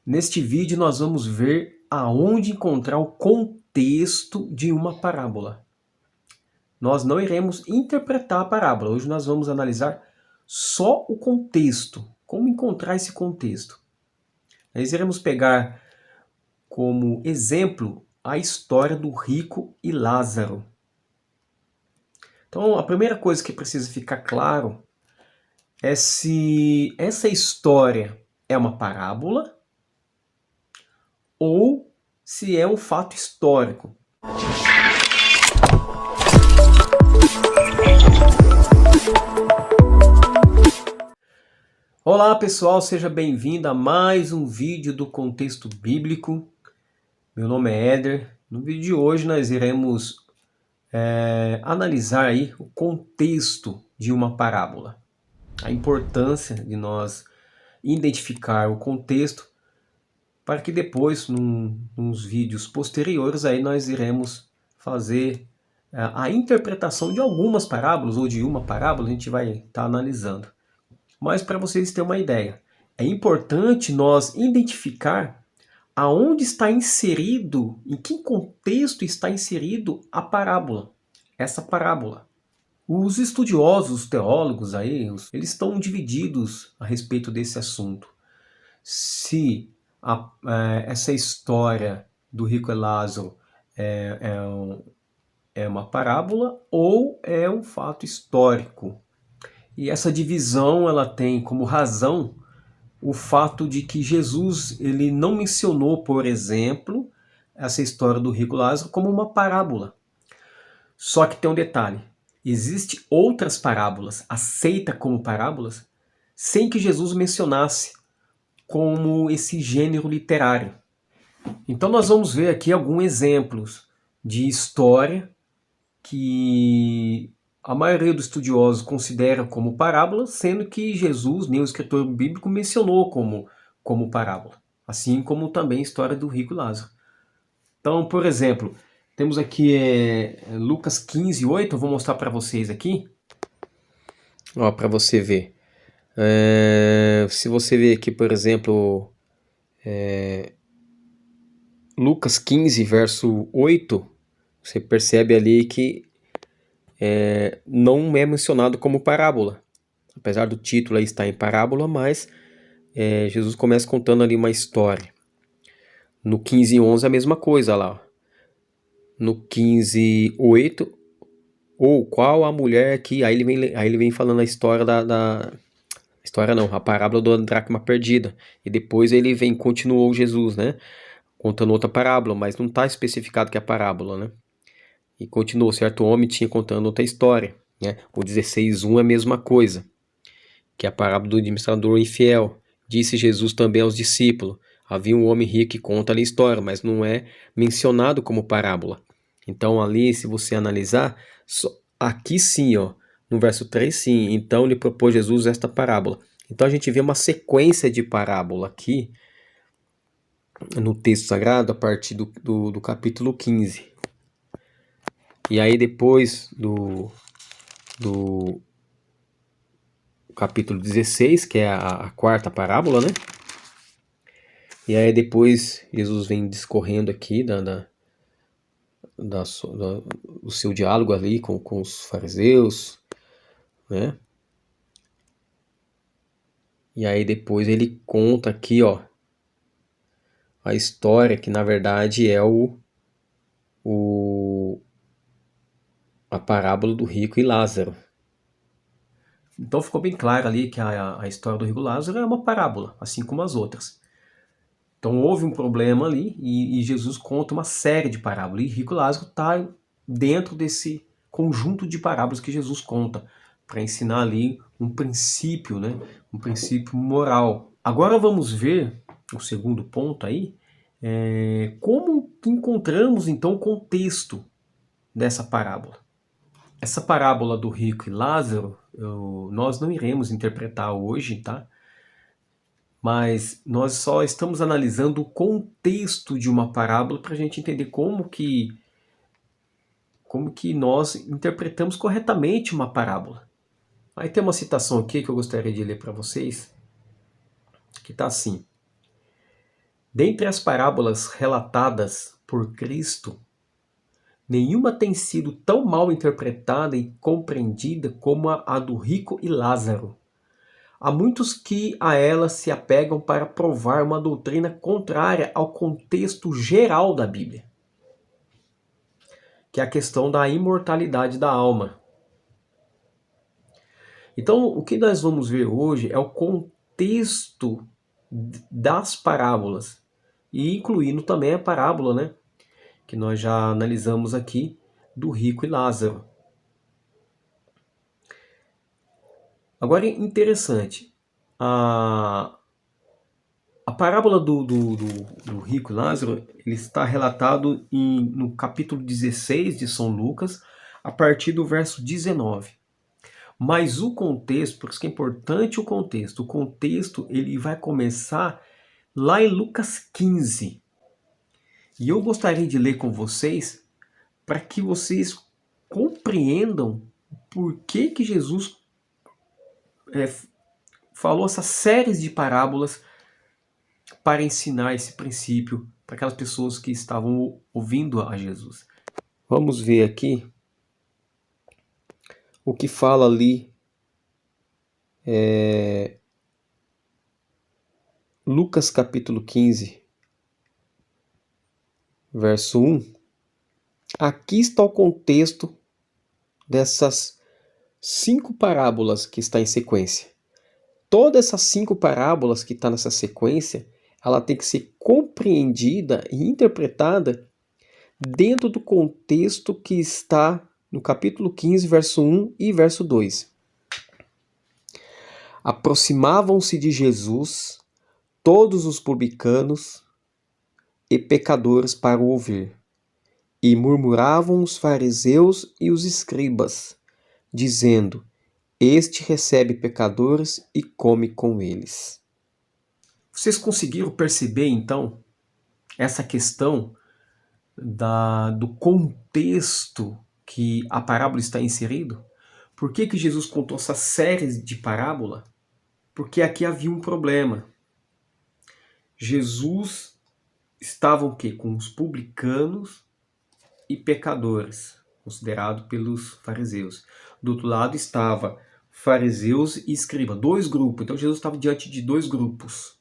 Neste vídeo nós vamos ver aonde encontrar o contexto de uma parábola. Nós não iremos interpretar a parábola, hoje nós vamos analisar só o contexto, como encontrar esse contexto. Nós iremos pegar como exemplo a história do rico e Lázaro. Então a primeira coisa que precisa ficar claro é se essa história é uma parábola ou se é um fato histórico. Olá pessoal, seja bem-vindo a mais um vídeo do Contexto Bíblico. Meu nome é Éder. No vídeo de hoje nós iremos analisar aí o contexto de uma parábola. A importância de nós identificar o contexto para que depois, nos vídeos posteriores, aí nós iremos fazer a interpretação de algumas parábolas ou de uma parábola, a gente vai estar analisando. Mas para vocês terem uma ideia, é importante nós identificar aonde está inserido, em que contexto está inserido a parábola, essa parábola. Os estudiosos, os teólogos aí, eles estão divididos a respeito desse assunto. Se essa história do rico e Lázaro é uma parábola ou é um fato histórico. E essa divisão ela tem como razão o fato de que Jesus ele não mencionou, por exemplo, essa história do rico Lázaro como uma parábola. Só que tem um detalhe, existem outras parábolas aceitas como parábolas sem que Jesus mencionasse como esse gênero literário. Então nós vamos ver aqui alguns exemplos de história que a maioria dos estudiosos considera como parábola, sendo que Jesus, nem o escritor bíblico, mencionou como parábola. Assim como também a história do rico Lázaro. Então, por exemplo, temos aqui Lucas 15:8, eu vou mostrar para vocês aqui. Para você ver. Se você ver aqui, por exemplo, Lucas 15, verso 8, você percebe ali que não é mencionado como parábola. Apesar do título aí estar em parábola, mas Jesus começa contando ali uma história. No 15:11 a mesma coisa lá. No 15:8, ou qual a mulher que... Aí ele vem falando a história a parábola da dracma perdida. E depois continuou Jesus, né? Contando outra parábola, mas não está especificado que é a parábola, né? E continuou, certo homem tinha contando outra história, né? O 16:1 é a mesma coisa, que é a parábola do administrador infiel. Disse Jesus também aos discípulos, havia um homem rico que conta ali a história, mas não é mencionado como parábola. Então ali, se você analisar, aqui sim, ó, no verso 3 sim, então lhe propôs Jesus esta parábola. Então a gente vê uma sequência de parábola aqui, no texto sagrado, a partir do capítulo 15. E aí depois do capítulo 16, que é a quarta parábola, né? E aí depois Jesus vem discorrendo aqui do seu diálogo ali com os fariseus, né? E aí depois ele conta aqui, ó, a história que na verdade é a parábola do rico e Lázaro. Então ficou bem claro ali que a história do rico Lázaro é uma parábola, assim como as outras. Então houve um problema ali e Jesus conta uma série de parábolas. E rico Lázaro está dentro desse conjunto de parábolas que Jesus conta para ensinar ali um princípio, né? Um princípio moral. Agora vamos ver o segundo ponto aí, como encontramos então o contexto dessa parábola. Essa parábola do rico e Lázaro, nós não iremos interpretar hoje, tá? Mas nós só estamos analisando o contexto de uma parábola para a gente entender como que nós interpretamos corretamente uma parábola. Aí tem uma citação aqui que eu gostaria de ler para vocês, que está assim. Dentre as parábolas relatadas por Cristo, nenhuma tem sido tão mal interpretada e compreendida como a do rico e Lázaro. Há muitos que a ela se apegam para provar uma doutrina contrária ao contexto geral da Bíblia, que é a questão da imortalidade da alma. Então, o que nós vamos ver hoje é o contexto das parábolas, e incluindo também a parábola, né, que nós já analisamos aqui, do rico e Lázaro. Agora, interessante, a parábola do rico e Lázaro, ele está relatado no capítulo 16 de São Lucas, a partir do verso 19. Mas o contexto, por isso que é importante o contexto ele vai começar lá em Lucas 15. E eu gostaria de ler com vocês para que vocês compreendam por que Jesus falou essas séries de parábolas para ensinar esse princípio para aquelas pessoas que estavam ouvindo a Jesus. Vamos ver aqui o que fala ali Lucas capítulo 15, verso 1. Aqui está o contexto dessas 5 parábolas que está em sequência. Todas essas 5 parábolas que está nessa sequência, ela tem que ser compreendida e interpretada dentro do contexto que está no capítulo 15, verso 1 e verso 2. Aproximavam-se de Jesus todos os publicanos e pecadores para o ouvir, e murmuravam os fariseus e os escribas, dizendo: Este recebe pecadores e come com eles. Vocês conseguiram perceber, então, essa questão do contexto que a parábola está inserido? Por que Jesus contou essa série de parábola? Porque aqui havia um problema. Jesus estava o quê? Com os publicanos e pecadores, considerado pelos fariseus. Do outro lado estava fariseus e escribas, 2 grupos. Então Jesus estava diante de 2 grupos.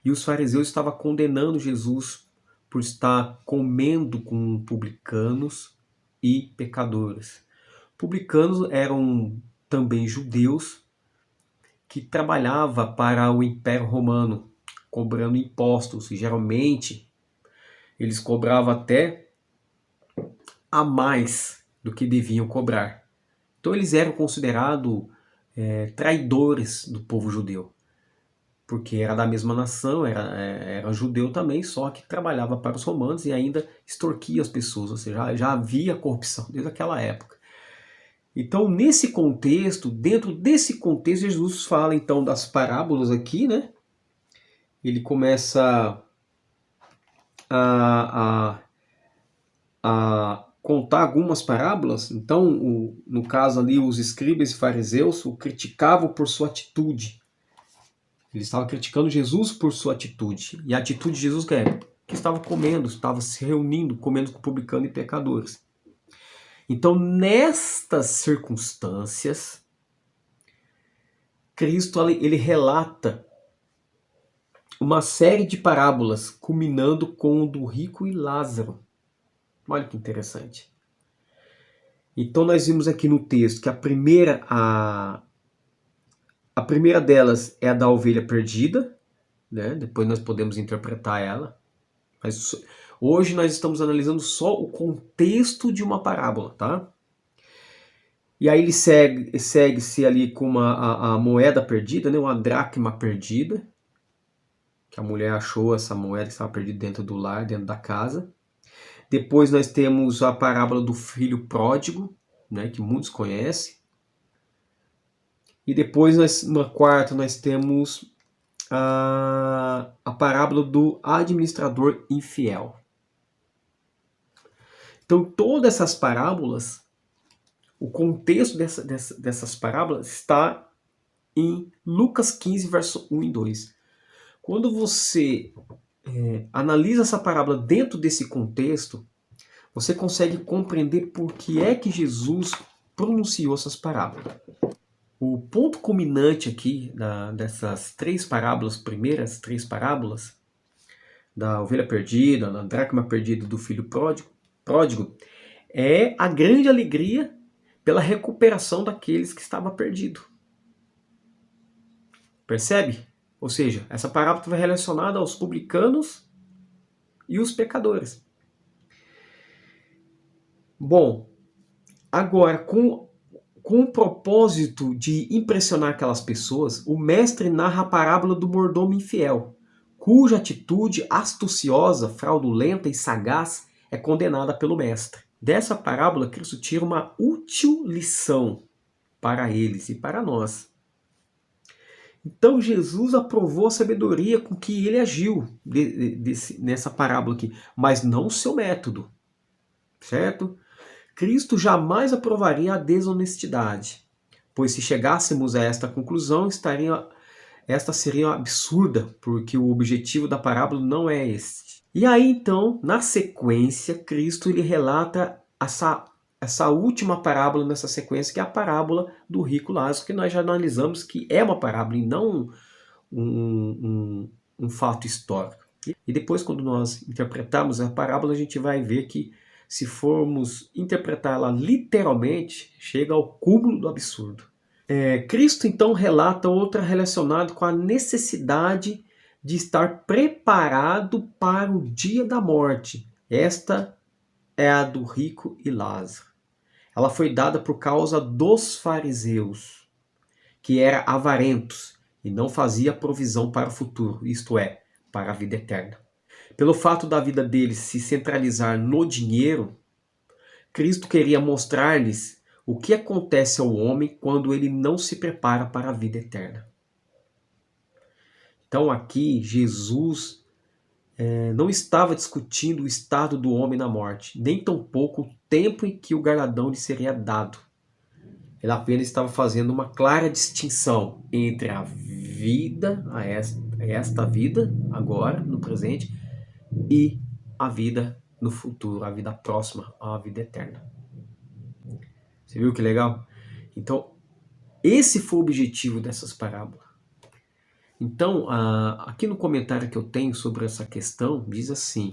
E os fariseus estavam condenando Jesus por estar comendo com publicanos e pecadores. Publicanos eram também judeus que trabalhavam para o Império Romano, cobrando impostos. E geralmente eles cobravam até a mais do que deviam cobrar. Então eles eram considerados traidores do povo judeu, porque era da mesma nação, era judeu também, só que trabalhava para os romanos e ainda extorquia as pessoas, ou seja, já havia corrupção desde aquela época. Então, nesse contexto, dentro desse contexto, Jesus fala então das parábolas aqui, né? Ele começa a contar algumas parábolas. Então, no caso ali, os escribas e fariseus o criticavam por sua atitude. Eles estavam criticando Jesus por sua atitude. E a atitude de Jesus que estava comendo, estava se reunindo, comendo com publicanos e pecadores. Então, nestas circunstâncias, Cristo ele relata uma série de parábolas, culminando com o do rico e Lázaro. Olha que interessante. Então nós vimos aqui no texto que a primeira delas é a da ovelha perdida, né? Depois nós podemos interpretar ela. Mas hoje nós estamos analisando só o contexto de uma parábola, tá? E aí ele segue-se ali com a moeda perdida, né? Uma dracma perdida, que a mulher achou essa moeda que estava perdida dentro do lar, dentro da casa. Depois nós temos a parábola do filho pródigo, né, que muitos conhecem. E depois, na quarta, nós temos a parábola do administrador infiel. Então, todas essas parábolas, o contexto dessas parábolas está em Lucas 15, verso 1 e 2. Quando você analisa essa parábola dentro desse contexto, você consegue compreender por que é que Jesus pronunciou essas parábolas. O ponto culminante aqui dessas três parábolas, primeiras três parábolas, da ovelha perdida, da dracma perdida, do filho pródigo, é a grande alegria pela recuperação daqueles que estavam perdidos. Percebe? Ou seja, essa parábola estava relacionada aos publicanos e os pecadores. Bom, agora, com o propósito de impressionar aquelas pessoas, o mestre narra a parábola do mordomo infiel, cuja atitude astuciosa, fraudulenta e sagaz é condenada pelo mestre. Dessa parábola, Cristo tira uma útil lição para eles e para nós. Então Jesus aprovou a sabedoria com que ele agiu nessa parábola aqui, mas não o seu método, certo? Cristo jamais aprovaria a desonestidade, pois se chegássemos a esta conclusão, esta seria absurda, porque o objetivo da parábola não é este. E aí então, na sequência, Cristo ele relata essa última parábola nessa sequência, que é a parábola do rico Lázaro, que nós já analisamos que é uma parábola e não um fato histórico. E depois, quando nós interpretarmos a parábola, a gente vai ver que, se formos interpretá-la literalmente, chega ao cúmulo do absurdo. Cristo então relata outra relacionada com a necessidade de estar preparado para o dia da morte. Esta é a do rico e Lázaro. Ela foi dada por causa dos fariseus, que eram avarentos e não fazia provisão para o futuro, isto é, para a vida eterna. Pelo fato da vida deles se centralizar no dinheiro, Cristo queria mostrar-lhes o que acontece ao homem quando ele não se prepara para a vida eterna. Então aqui Jesus não estava discutindo o estado do homem na morte, nem tampouco o tempo em que o galardão lhe seria dado. Ele apenas estava fazendo uma clara distinção entre a vida, esta vida, agora, no presente, e a vida no futuro, a vida próxima, a vida eterna. Você viu que legal? Então, esse foi o objetivo dessas parábolas. Então, aqui no comentário que eu tenho sobre essa questão, diz assim,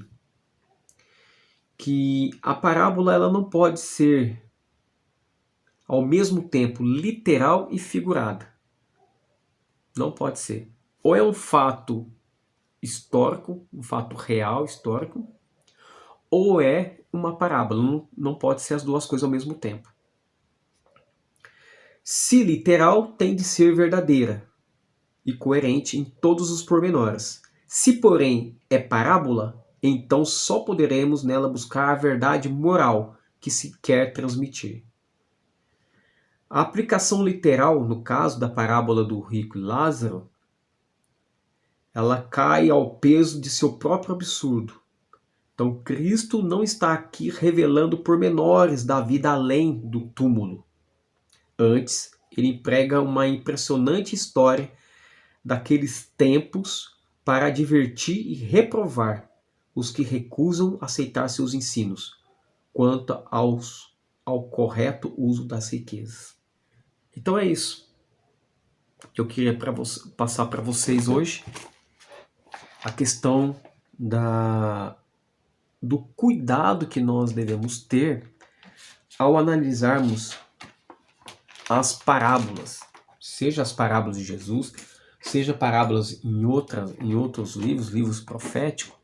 que a parábola ela não pode ser ao mesmo tempo literal e figurada. Não pode ser. Ou é um fato histórico, um fato real, histórico, ou é uma parábola. Não pode ser as duas coisas ao mesmo tempo. Se literal, tem de ser verdadeira e coerente em todos os pormenores. Se, porém, é parábola, então só poderemos nela buscar a verdade moral que se quer transmitir. A aplicação literal, no caso da parábola do rico e Lázaro, ela cai ao peso de seu próprio absurdo. Então Cristo não está aqui revelando pormenores da vida além do túmulo. Antes, ele emprega uma impressionante história daqueles tempos para advertir e reprovar os que recusam aceitar seus ensinos quanto ao correto uso das riquezas. Então é isso que eu queria passar para vocês hoje. A questão do cuidado que nós devemos ter ao analisarmos as parábolas, seja as parábolas de Jesus, seja parábolas em outros livros proféticos.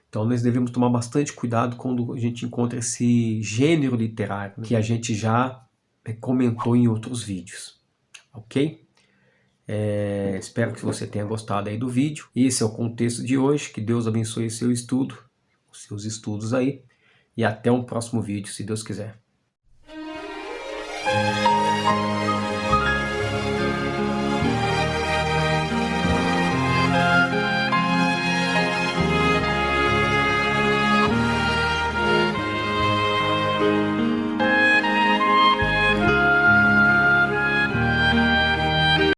Então nós devemos tomar bastante cuidado quando a gente encontra esse gênero literário, né, que a gente já comentou em outros vídeos, ok? Espero que você tenha gostado aí do vídeo. Esse é o contexto de hoje. Que Deus abençoe seu estudo, os seus estudos aí. E até um próximo vídeo, se Deus quiser.